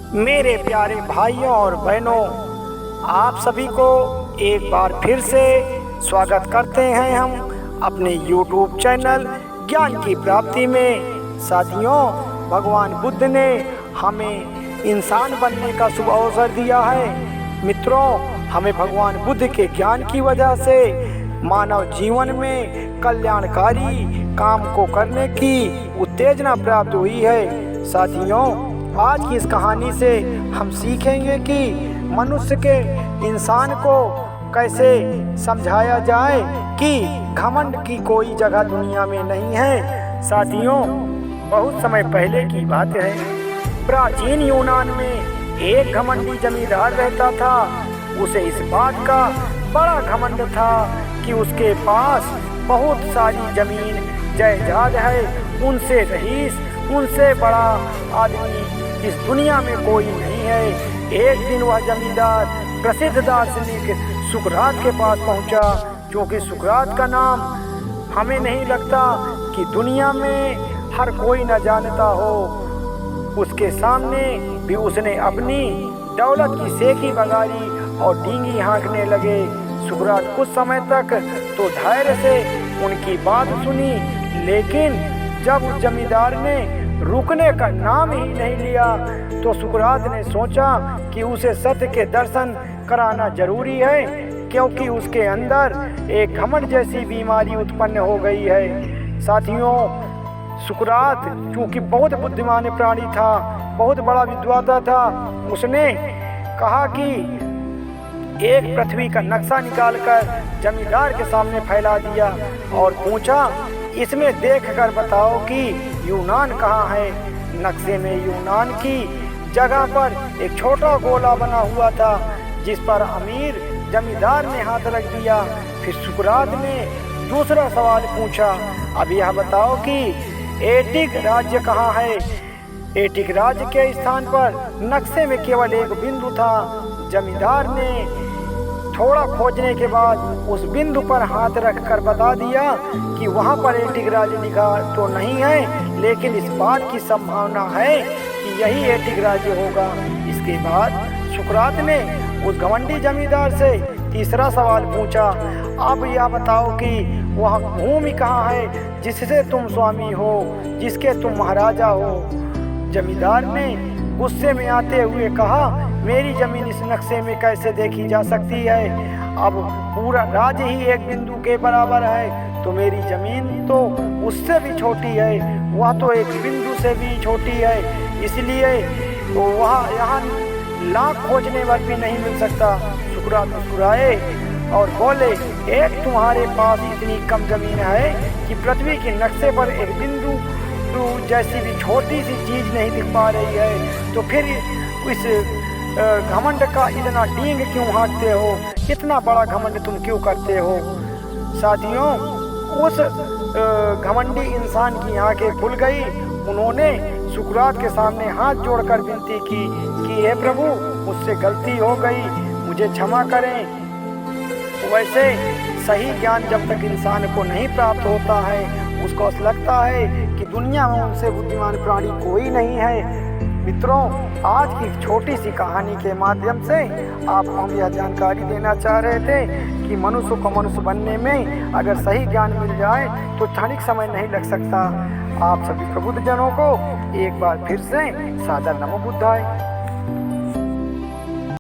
मेरे प्यारे भाइयों और बहनों, आप सभी को एक बार फिर से स्वागत करते हैं हम अपने YouTube चैनल ज्ञान की प्राप्ति में। साथियों, भगवान बुद्ध ने हमें इंसान बनने का शुभ अवसर दिया है। मित्रों, हमें भगवान बुद्ध के ज्ञान की वजह से मानव जीवन में कल्याणकारी काम को करने की उत्तेजना प्राप्त हुई है। साथियों, आज की इस कहानी से हम सीखेंगे कि मनुष्य के इंसान को कैसे समझाया जाए कि घमंड की कोई जगह दुनिया में नहीं है। साथियों, बहुत समय पहले की बात है, प्राचीन यूनान में एक घमंडी जमींदार रहता था। उसे इस बात का बड़ा घमंड था कि उसके पास बहुत सारी जमीन जायदाद है। उनसे रईस, उनसे बड़ा आदमी इस दुनिया में कोई नहीं है। एक दिन वह जमींदार प्रसिद्ध दार्शनिक सुकरात के पास पहुंचा, क्योंकि सुकरात का नाम हमें नहीं लगता कि दुनिया में हर कोई न जानता हो। उसके सामने भी उसने अपनी दौलत की सेखी बगारी और डींगी हाँकने लगे। सुकरात कुछ समय तक तो धैर्य से उनकी बात सुनी, लेकिन जब उस जमींदार ने रुकने का नाम ही नहीं लिया तो सुकरात ने सोचा कि उसे सत्य के दर्शन कराना जरूरी है, क्योंकि उसके अंदर एक घमंड जैसी बीमारी उत्पन्न हो गई है। साथियों, सुकरात चूंकि बहुत बुद्धिमान प्राणी था, बहुत बड़ा विद्वाता था, उसने कहा कि एक पृथ्वी का नक्शा निकालकर जमींदार के सामने फैला दिया और पूछा, इसमें देखकर बताओ कि यूनान कहाँ है। नक्शे में यूनान की जगह पर एक छोटा गोला बना हुआ था, जिस पर अमीर जमींदार ने हाथ रख दिया। फिर सुकरात ने दूसरा सवाल पूछा, अब यह बताओ कि एटिक राज्य कहाँ है। एटिक राज्य के स्थान पर नक्शे में केवल एक बिंदु था। जमींदार ने थोड़ा खोजने के बाद उस बिंदु पर हाथ रखकर बता दिया कि वहाँ पर एटिक राज्य लिखा तो नहीं है, लेकिन इस बात की संभावना है कि यही एटिक राज्य होगा। इसके बाद सुकरात ने उस घमंडी जमींदार से तीसरा सवाल पूछा, अब यह बताओ कि वह भूमि कहाँ है जिससे तुम स्वामी हो, जिसके तुम महाराजा हो। जमींदार ने गुस्से में आते हुए कहा, मेरी जमीन इस नक्शे में कैसे देखी जा सकती है। अब पूरा राज्य ही एक बिंदु के बराबर है, तो मेरी जमीन तो उससे भी छोटी है, वह तो एक बिंदु से भी छोटी है, इसलिए तो वह यहाँ लाख खोजने पर भी नहीं मिल सकता। सुकरात मुस्कुराए और बोले, एक तुम्हारे पास इतनी कम जमीन है कि पृथ्वी के नक्शे पर एक बिंदु जैसी भी छोटी सी चीज नहीं दिख पा रही है, तो फिर इस घमंड का इतना डींग क्यों हाँकते हो, इतना बड़ा घमंड तुम क्यों करते हो। साथियों, उस घमंडी इंसान की आंखें खुल गई। उन्होंने सुकरात के सामने हाथ जोड़कर विनती की कि हे प्रभु, मुझसे गलती हो गई, मुझे क्षमा करें। वैसे सही ज्ञान जब तक इंसान को नहीं प्राप्त होता है, उसको लगता है कि दुनिया में उनसे बुद्धिमान प्राणी कोई नहीं है। मित्रों, आज की छोटी सी कहानी के माध्यम से आपको हम यह जानकारी देना चाह रहे थे कि मनुष्य को मनुष्य बनने में अगर सही ज्ञान मिल जाए तो क्षणिक समय नहीं लग सकता। आप सभी प्रबुद्ध जनों को एक बार फिर से सादर नमो बुद्धाय।